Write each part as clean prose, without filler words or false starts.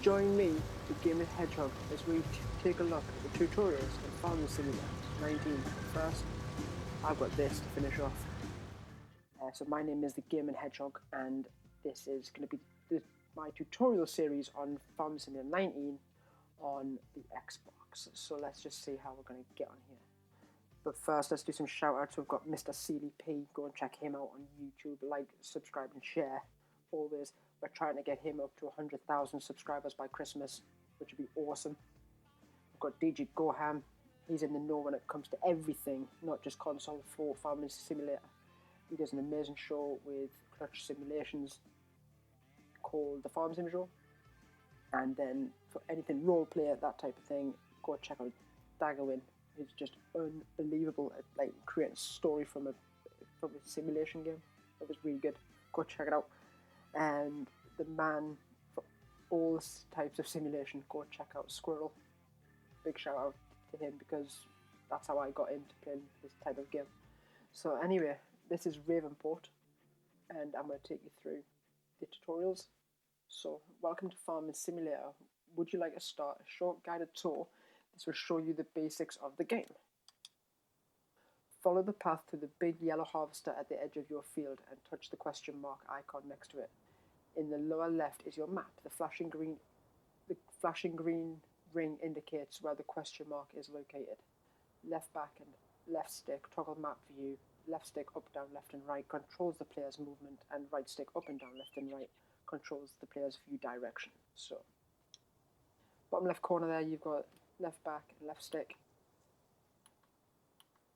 Join me, the Game and Hedgehog, as we take a look at the tutorials in Farming Simulator 19. First, I've got this to finish off. So my name is the Game and Hedgehog, and this is going to be my tutorial series on Farming Simulator 19 on the Xbox. So let's just see how we're going to get on here. But first, let's do some shout outs. We've got Mr. CDP. Go and check him out on YouTube. Like, subscribe, and share. Always. We're trying to get him up to 100,000 subscribers by Christmas, which would be awesome. We've got DJ Goham. He's in the know when it comes to everything, not just console for Farming Simulator. He does an amazing show with Clutch Simulations called The Farm Sim Show. And then for anything role player, that type of thing, go check out Daggerwin. He's just unbelievable at like creating a story from a simulation game. It was really good. Go check it out. And the man for all types of simulation, go check out Squirrel. Big shout out to him because that's how I got into playing this type of game. So anyway, this is RAVENPORT, and I'm going to take you through the tutorials. So welcome to Farming Simulator. Would you like to start a short guided tour? This will show you the basics of the game. Follow the path to the big yellow harvester at the edge of your field and touch the question mark icon next to it. In the lower left is your map. The flashing green ring indicates where the question mark is located. Left back and left stick toggle map view. Left stick up, down, left and right controls the player's movement, and right stick up and down, left and right controls the player's view direction. So, bottom left corner there, you've got left back and left stick.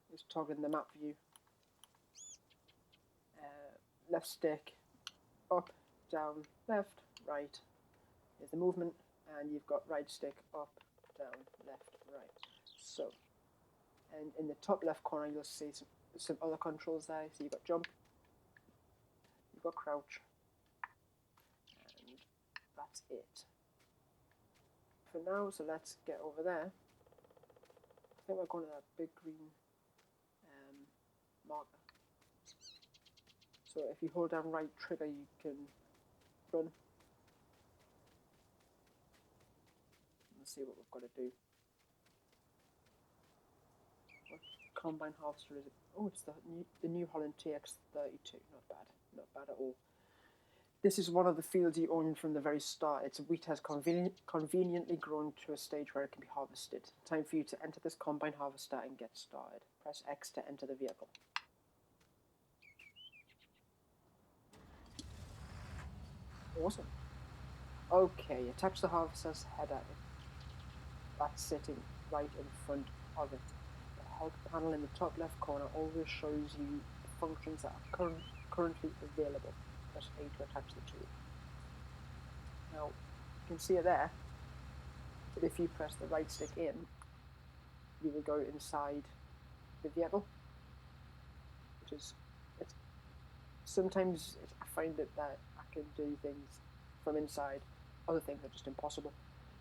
Just toggling the map view. Left stick up, down, left, right is the movement, and you've got right stick up, down, left, right. So, and in the top left corner you'll see some other controls there. So you've got jump, you've got crouch, and that's it for now. So let's get over there. I think we're going to that big green marker. So if you hold down right trigger, you can run. Let's see what we've got to do. What combine harvester is it? Oh, it's the New Holland TX32. Not bad. Not bad at all. This is one of the fields you own from the very start. Its wheat has conveniently grown to a stage where it can be harvested. Time for you to enter this combine harvester and get started. Press X to enter the vehicle. Awesome. Okay, attach the harvester's header. That's sitting right in front of it. The help panel in the top left corner always shows you the functions that are currently available. Press A to attach the tool. Now, you can see it there, but if you press the right stick in, you will go inside the vehicle, which is, sometimes I find that I can do things from inside, other things are just impossible.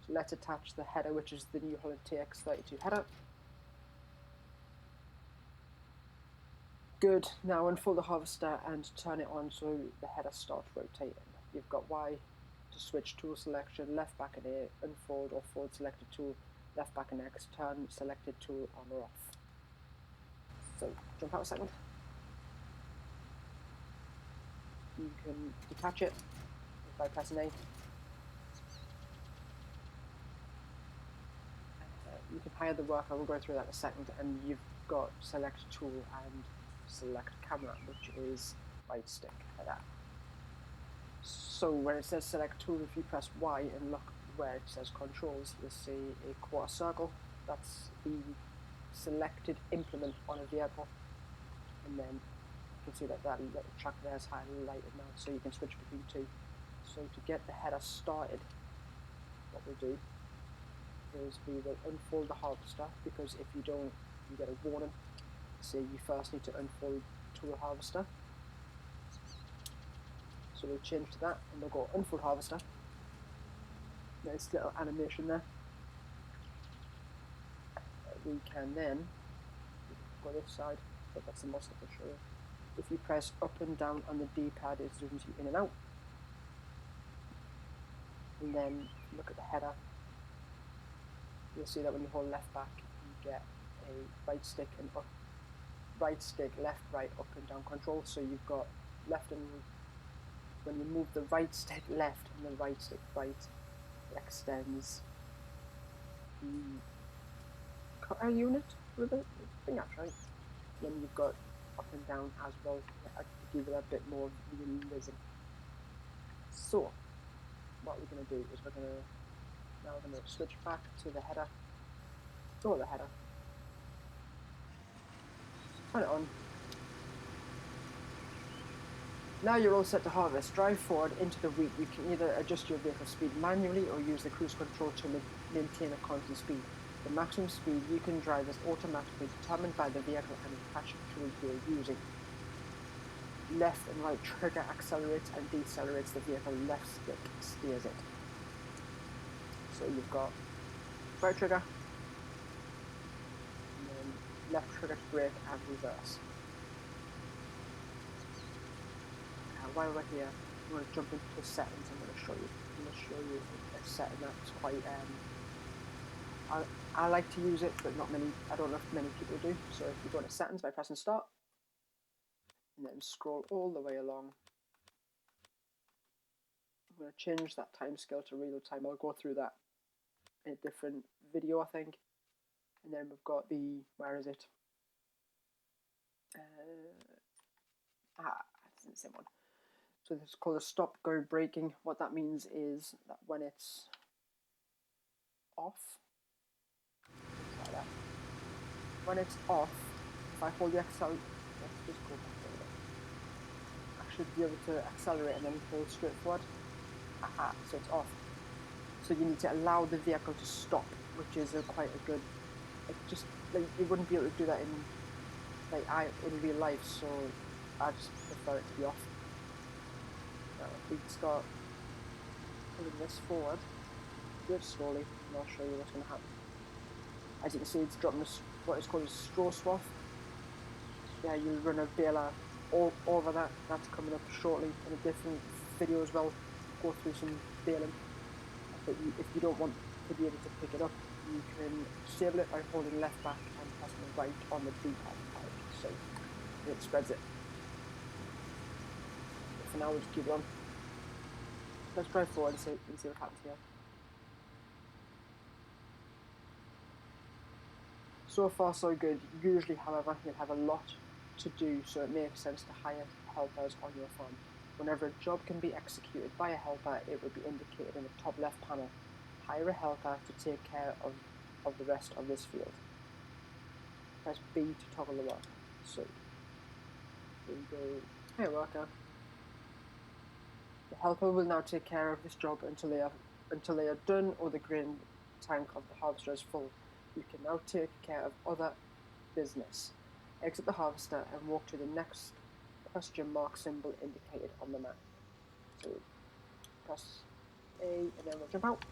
So let's attach the header, which is the New Holland TX32 header. Good, now unfold the harvester and turn it on so the header starts rotating. You've got Y to switch tool selection, left back and A, unfold or forward selected tool, left back and X, turn selected tool on or off. So jump out a second. You can detach it by pressing A. You can hide the worker, we'll go through that in a second, and you've got select tool and select camera, which is right stick header. So when it says select tool, if you press Y and look where it says controls, you'll see a quarter circle. That's the selected implement on a vehicle, and then you can see that little track there is highlighted now, so you can switch between two. So to get the header started, what we'll do is we will unfold the harvester, because if you don't, you get a warning. So you first need to unfold tool harvester. So we'll change to that, and we'll go unfold harvester. Nice little animation there. We can then go this side, but that's the most I can show you. If you press up and down on the D-pad, it zooms you in and out. And then look at the header. You'll see that when you hold left back, you get a right stick and up, right stick, left, right, up and down control. So you've got left and when you move the right stick left and the right stick right, it extends the cutter unit with it. I think that's right. And then you've got up and down as well to give it a bit more realism. So what we're going to do is we're going to switch back to the header. Go to the header. Turn it on. Now you're all set to harvest. Drive forward into the wheat. You can either adjust your vehicle speed manually or use the cruise control to maintain a constant speed. The maximum speed you can drive is automatically determined by the vehicle and attached to a gear using. Left and right trigger accelerates and decelerates the vehicle. Left stick steers it. So you've got right trigger, and then left trigger to brake and reverse. While we're here, I'm going to jump into the settings. I'm going to show you a setting that's quite. I like to use it, but not many. I don't know if many people do. So if you go to settings by pressing start, and then scroll all the way along, I'm going to change that time scale to real time. I'll go through that in a different video, I think. And then we've got the where is it? It's the same one. So this is called a stop go braking. What that means is that when it's off, like that. When it's off, if I hold the accelerator, let's just go back a bit. I should be able to accelerate and then hold straight forward. So it's off. So you need to allow the vehicle to stop, which is quite a good. Just like you wouldn't be able to do that in real life. So I just prefer it to be off. Now if we start pulling this forward, do it slowly, and I'll show you what's going to happen. As you can see, it's dropping what is called a straw swath. Yeah, you'll run a baler all over that. That's coming up shortly in a different video as well. Go through some baling. But if you don't want to be able to pick it up, you can disable it by holding left back and pressing right on the D-pad. So it spreads it. But for now, we'll just keep it on. Let's drive forward and see what happens here. So far, so good. Usually, however, you'll have a lot to do, so it makes sense to hire helpers on your farm. Whenever a job can be executed by a helper, it will be indicated in the top left panel. Hire a helper to take care of the rest of this field. Press B to toggle the worker. So, here we go. Hey worker. The helper will now take care of this job until they are done or the grain tank of the harvester is full. You can now take care of other business. Exit the harvester and walk to the next question mark symbol indicated on the map. So press A and then we'll jump out.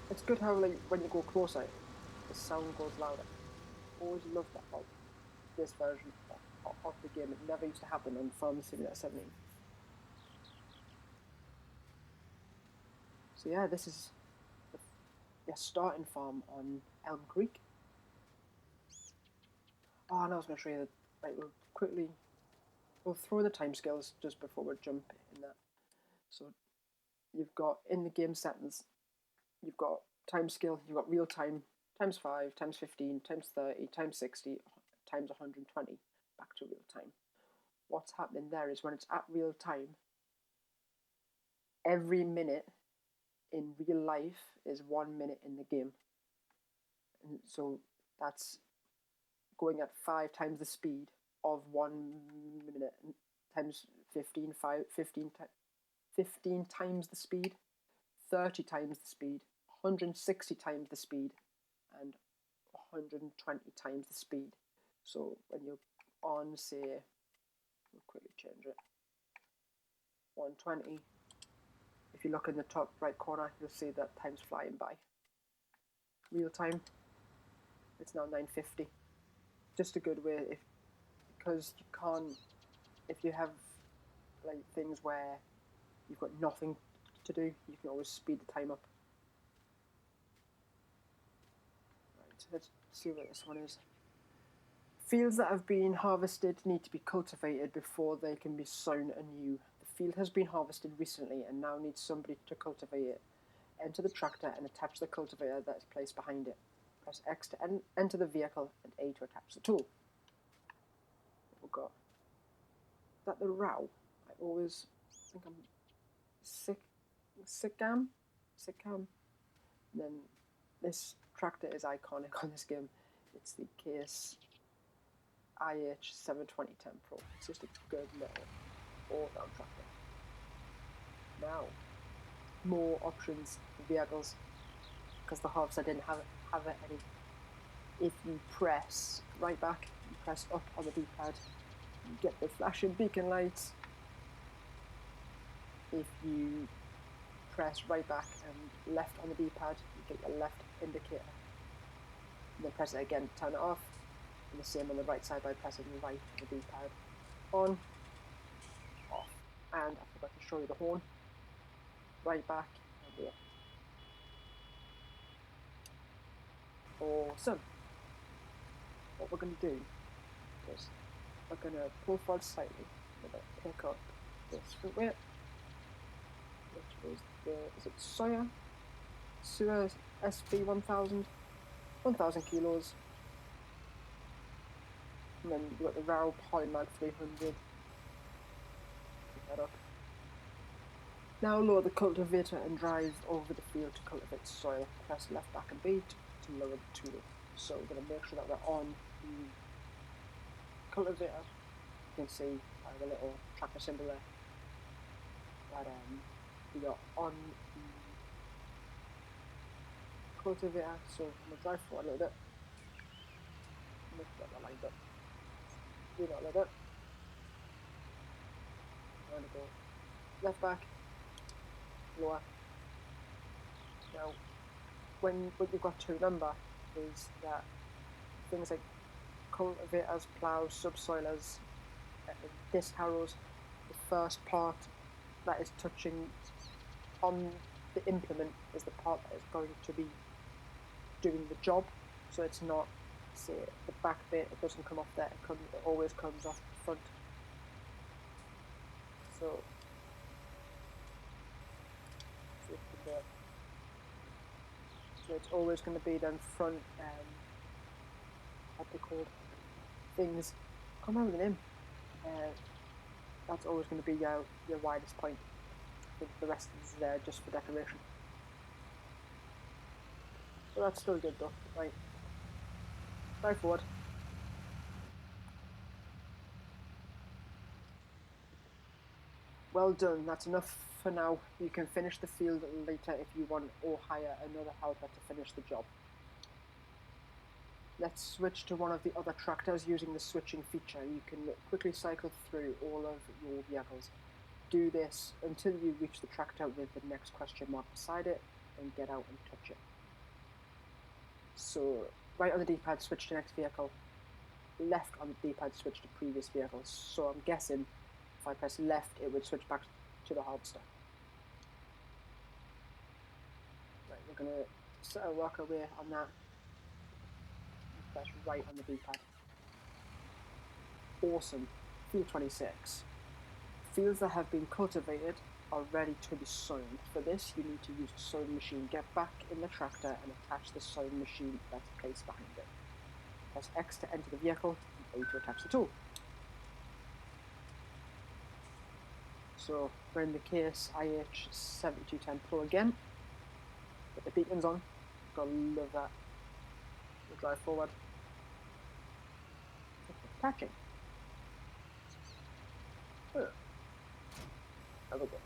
It's good how when you go closer, the sound goes louder. Always loved that about this version of the game. It never used to happen on Farming Simulator 17. So yeah, this is the starting farm on Elm Creek. Oh, and I was going to show you that. Right, we'll throw the timescales just before we jump in that. So you've got in the game settings, you've got timescale, you've got real time, times 5, times 15, times 30, times 60, times 120, back to real time. What's happening there is when it's at real time, every minute in real life is 1 minute in the game. And so that's going at 5 times the speed of 1 minute times 15 times the speed, 30 times the speed, 160 times the speed, and 120 times the speed. So when you're on, say, we'll quickly change it, 120, if you look in the top right corner, you'll see that time's flying by. Real time, it's now 9:50. Just a good way, because you can't, if you have like things where you've got nothing to do, you can always speed the time up. Right, let's see what this one is. Fields that have been harvested need to be cultivated before they can be sown anew. The field has been harvested recently and now needs somebody to cultivate it. Enter the tractor and attach the cultivator that is placed behind it. Press X to enter the vehicle and A to attach the tool. Oh god. Is that the row? I always think I'm Sickam. And then this tractor is iconic on this game. It's the Case IH72010 Pro. It's just a good little all-round tractor. Now, more options for vehicles, because the halves I didn't have any. If you press right back, you press up on the D-pad, you get the flashing beacon lights. If you press right back and left on the D-pad, you get your left indicator. And then press it again to turn it off. And the same on the right side by pressing right on the D-pad. On, off. And I forgot to show you the horn. Right back and there. Awesome. What we're going to do is we're going to pull forward slightly. We're going to pick up this fruit weight, which is the, is it Sawyer SP 1000 kilos. And then you've got the Rao Polymag 300. Pick that up. Now lower the cultivator and drive over the field to cultivate soil. Press left back and B to lower the tool. So we're going to make sure that we're on the cultivator. You can see by the little tracker symbol there that we are on the cultivator. So I'm going to drive forward a little bit. Make sure that we're lined up. Do that a little bit. I'm going to go left back, lower. Now, when what you've got to remember is that things like cultivators, plows, subsoilers, disc harrows, the first part that is touching on the implement is the part that is going to be doing the job. So it's not, say, the back bit, it doesn't come off there, it always comes off the front. So it's always going to be then front, what they called, things, I can't remember the name. That's always going to be your widest point. The rest is there just for decoration. So that's still good though. Right. Drive forward. Well done, that's enough for now. You can finish the field later if you want, or hire another helper to finish the job. Let's switch to one of the other tractors using the switching feature. You can quickly cycle through all of your vehicles. Do this until you reach the tractor with the next question mark beside it, and get out and touch it. So, right on the D-pad, switch to next vehicle. Left on the D-pad, switch to previous vehicles. So I'm guessing if I press left, it would switch back to the harvester. Right, we're going to set a work away on that. Press right on the D-pad. Awesome. Field 26. Fields that have been cultivated are ready to be sown. For this, you need to use a sowing machine. Get back in the tractor and attach the sowing machine that's placed behind it. Press X to enter the vehicle and A to attach the tool. So we're in the Case IH7210 Pro again. Get the beacons on. Gotta love that. We'll drive forward. Attaching. Oh. There we go.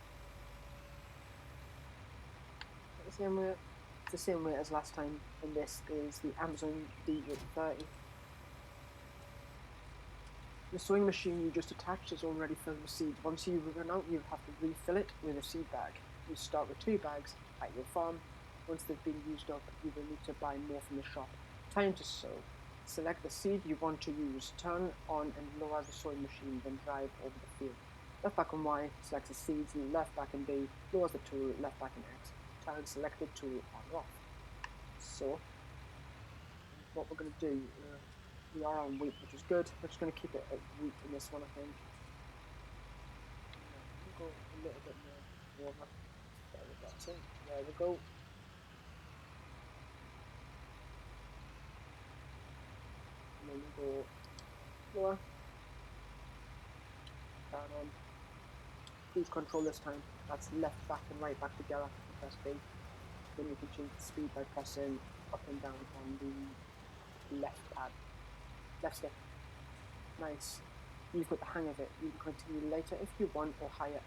The same way as last time, and this is the Amazon D830. The sowing machine you just attached is already filled with seed. Once you run out, you have to refill it with a seed bag. You start with 2 bags at your farm. Once they've been used up, you will need to buy more from the shop. Time to sow. Select the seed you want to use. Turn on and lower the sowing machine, then drive over the field. Left back on Y selects the seeds, left back in B lowers the tool, left back in X turns selected tool on or off. So what we're going to do, we are on wheat, which is good. We're just going to keep it at wheat in this one, I think. We'll go a little bit more over. There we go. So there we go. And then we'll go lower. Down on. Cruise control this time. That's left back and right back together. Press B. Then we can change the speed by pressing up and down on the left pad. Left stick. Nice. You've got the hang of it. You can continue later if you want or hire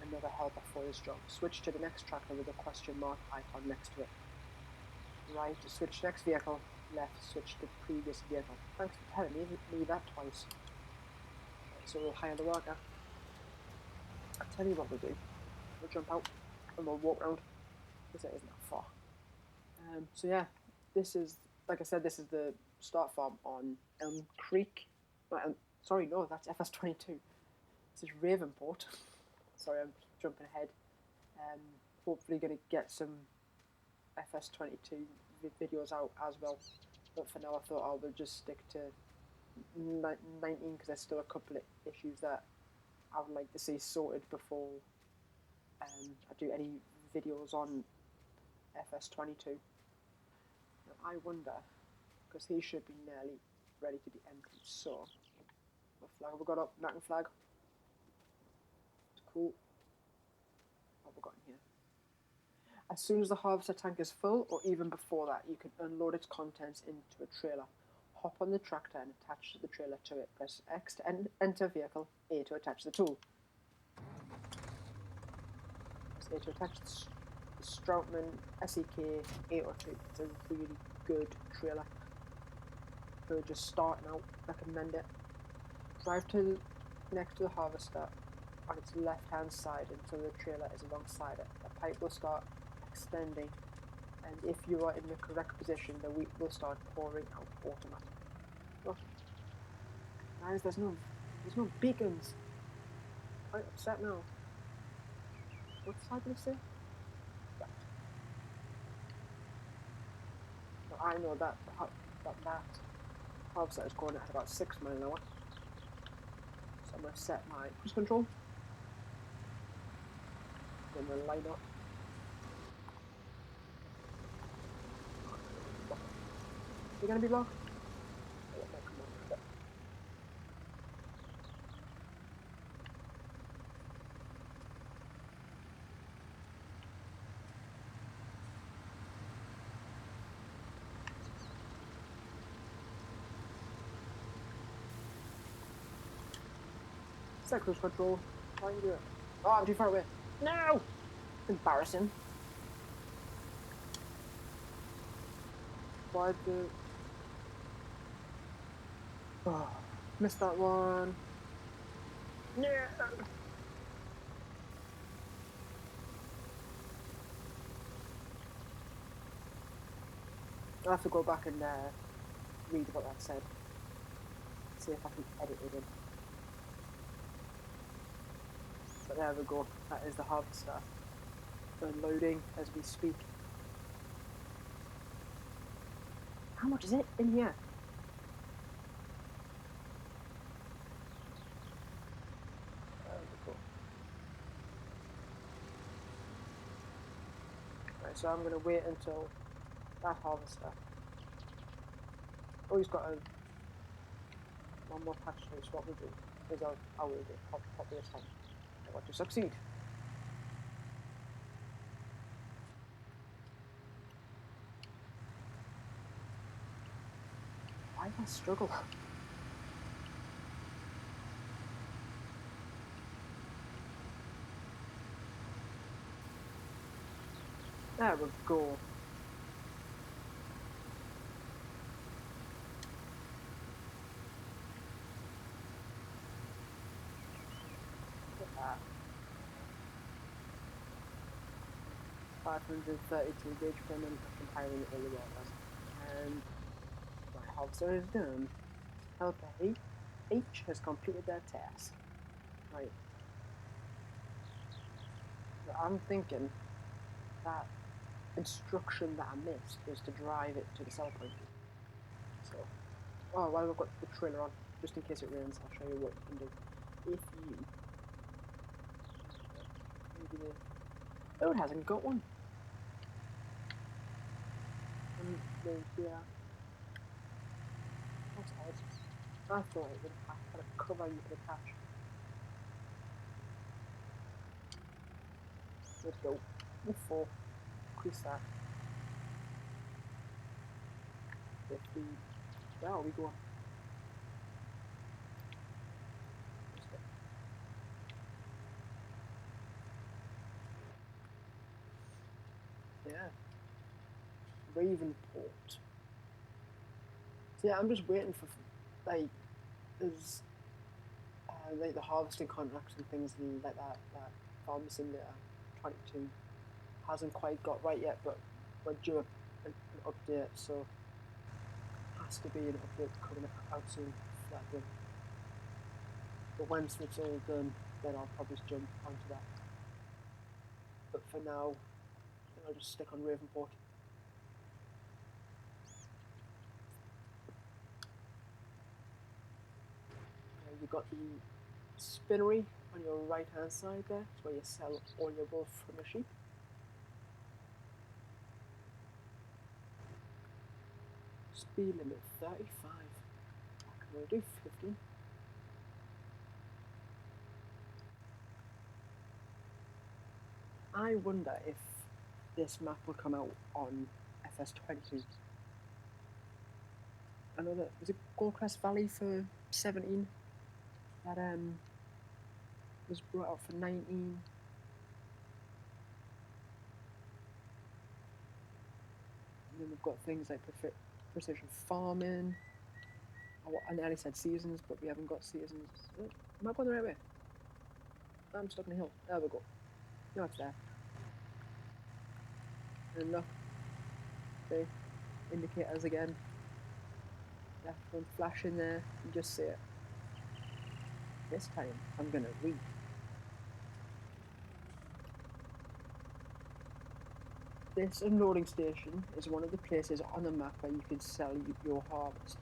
another helper for this job. Switch to the next tractor with a question mark icon next to it. Right, switch to next vehicle. Left, switch to previous vehicle. Thanks for telling me that twice. Right, so we'll hire the worker. I'll tell you what we'll do. We'll jump out and we'll walk around because it isn't that far. So yeah, this is, like I said, this is the start farm on Elm Creek. Sorry, no, that's FS22. This is Ravenport. Sorry, I'm jumping ahead. Hopefully going to get some FS22 videos out as well. But for now, I thought I will just stick to 19 because there's still a couple of issues that I would like to see sorted before I do any videos on FS22. Now, I wonder, because he should be nearly ready to be empty. So, what flag have we got up? American flag. It's cool. What have we got in here? As soon as the harvester tank is full, or even before that, you can unload its contents into a trailer. Hop on the tractor and attach the trailer to it. Press X to enter vehicle, A to attach the tool. Press A to attach the Stroutman SEK 802. It's a really good trailer. So just starting out, recommend it. Drive to next to the harvester on its left hand side until the trailer is alongside it. The pipe will start extending, and if you are in the correct position, the wheat will start pouring out automatically. Oh, guys, there's no beacons. I'm upset now. What side did it say? Right. So I know that harvester is going at about 6 miles an hour. So I'm going to set my cruise control. Then we'll line up. You're going to be low? Oh, no, come on. Set cruise control. Try and do it. Oh, I'm too far away. No! Embarrassing. Why the... Oh, missed that one. No! I'll have to go back and read what that said. See if I can edit it in. But there we go. That is the harvester. Unloading as we speak. How much is it in here? There we go. Right, so I'm going to wait until that harvester. Oh, he's got one more patch to do. So what we'll do is I will do copy this time. I want to succeed. Why do I struggle? There we go. Look at that. 532 gauge payment compiling all the waters. And my harvester is done. Helper H has completed their task. Right. I'm thinking that instruction that I missed is to drive it to the sell point. So, oh, while I've got the trailer on, just in case it rains, I'll show you what you can do. If you maybe the oh, it hasn't got one. Yeah, that's odd. I thought it would have had a cover you could attach. Let's go. With 4. Increase that. 50. There we go. Yeah. RAVENPORT. So yeah, I'm just waiting for like there's like the harvesting contracts and things like that. That Farm Simulator 22 hasn't quite got right yet, but we're due an update, so it has to be an update coming out soon for that game. But once it's all done, then I'll probably jump onto that. But for now, I'll just stick on RAVENPORT. You've got the spinnery on your right hand side there. It's where you sell all your wool from your sheep. Speed limit 35. I can only do 15. I wonder if this map will come out on FS20. I know that was it Goldcrest Valley for 17 that was brought out for 19. And then we've got things like precision farming. I nearly said seasons, but we haven't got seasons. Am I going the right way? I'm stuck in a hill. There we go. No, it's there. And look, the indicators again. Left one flash in there. You just see it. This time, I'm going to read. This unloading station is one of the places on the map where you can sell your harvest.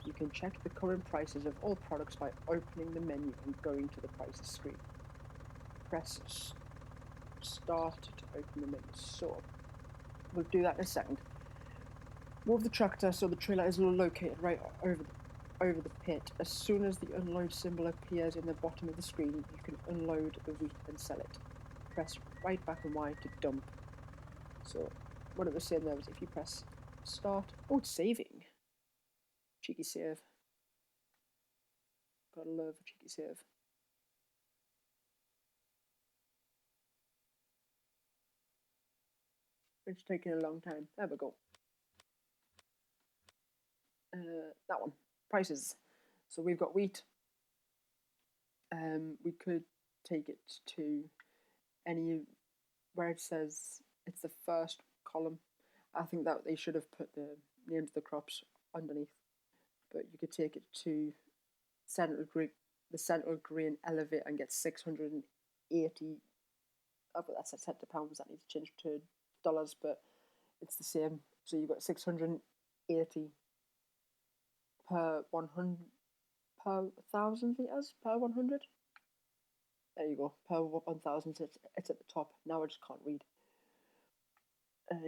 You can check the current prices of all products by opening the menu and going to the prices screen. Press start to open the menu. So, we'll do that in a second. Move the tractor so the trailer is located right over the pit. As soon as the unload symbol appears in the bottom of the screen, you can unload the wheat and sell it. Press right back and Y to dump. So what it was saying there was if you press start, oh, it's saving. Cheeky save. Gotta love a cheeky save. It's taking a long time. There we go. That one. Prices. So we've got wheat. We could take it to any where it says it's the first column. I think that they should have put the names of the crops underneath. But you could take it to the Central Grain Elevate and get 680. Oh, but that's set to pounds. That needs to change to dollars, but it's the same. So you've got 680 per 100 per 1,000 liters per 100. There you go. Per 1,000. It's at the top. Now I just can't read.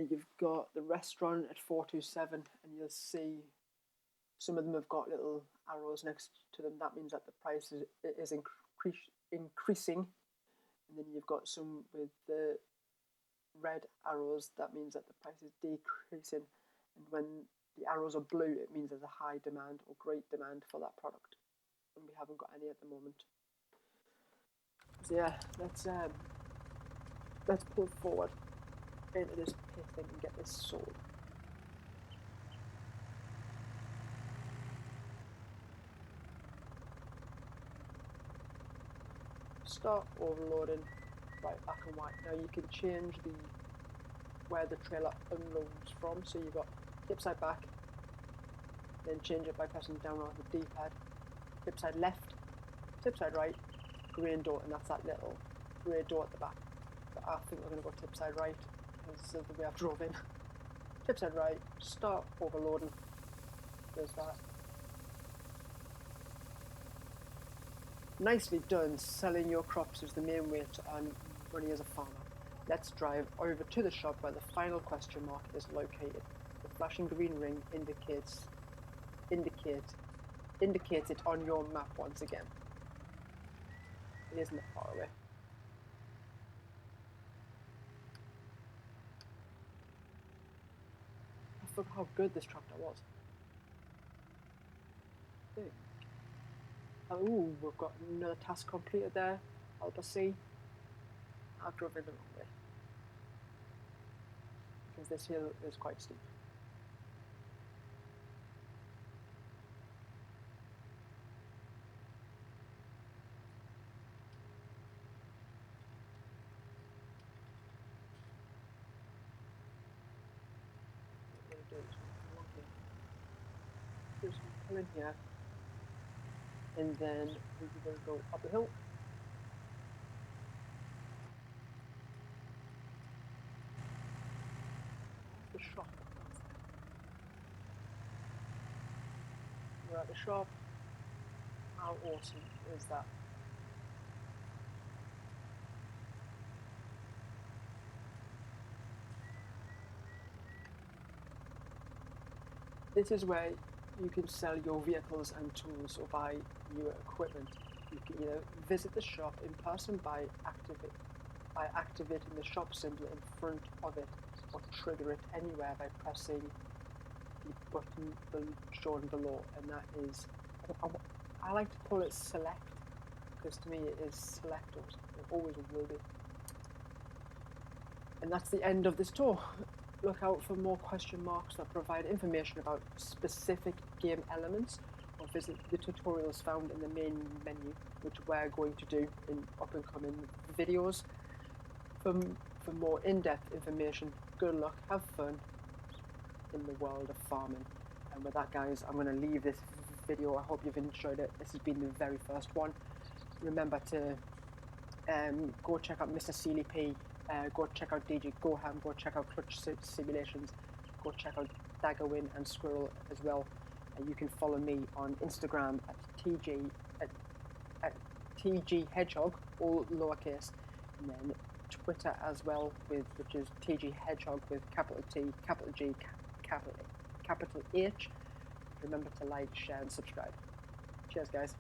You've got the restaurant at 427, and you'll see some of them have got little arrows next to them. That means that the price is increasing. And then you've got some with the red arrows. That means that the price is decreasing. And when the arrows are blue, it means there's a high demand or great demand for that product. And we haven't got any at the moment. So yeah, let's pull forward into this pit thing and get this sold. Start overloading, right back and white. Now you can change where the trailer unloads from. So you've got tip side back, then change it by pressing down on the D-pad. Tip side left, tip side right, green dot, and that's that little grey dot at the back. I think we're going to go tip side right because of the way I've drove in. Tip side right, start overloading. There's that. Nicely done, selling your crops is the main way to earn money as a farmer. Let's drive over to the shop where the final question mark is located. The flashing green ring indicates it on your map once again. It isn't that far away. I forgot how good this tractor was. Oh, we've got another task completed there. Help us see. I've driven the wrong way. Because this hill is quite steep. What we're going to do is we're going to come along here. Just pull in here. And then we're going to go up the hill. The shop. We're at the shop. How awesome is that? This is where you can sell your vehicles and tools or buy newer equipment. You can either visit the shop in person by activating the shop symbol in front of it, or trigger it anywhere by pressing the button shown below, and that is, I like to call it select, because to me it is select, or it always will be. And that's the end of this tour. Look out for more question marks that provide information about specific game elements, or visit the tutorials found in the main menu, which we're going to do in up and coming videos. For more in-depth information, good luck, have fun in the world of farming. And with that, guys, I'm going to leave this video. I hope you've enjoyed it. This has been the very first one. Remember to go check out Mr. Sealy P, go check out DJ Goham, go check out Clutch Simulations, go check out Daggerwin and Squirrel as well. You can follow me on Instagram at TG Hedgehog, all lowercase, and then Twitter as well, which is TG Hedgehog with capital T, capital G, capital H. Remember to like, share, and subscribe. Cheers, guys.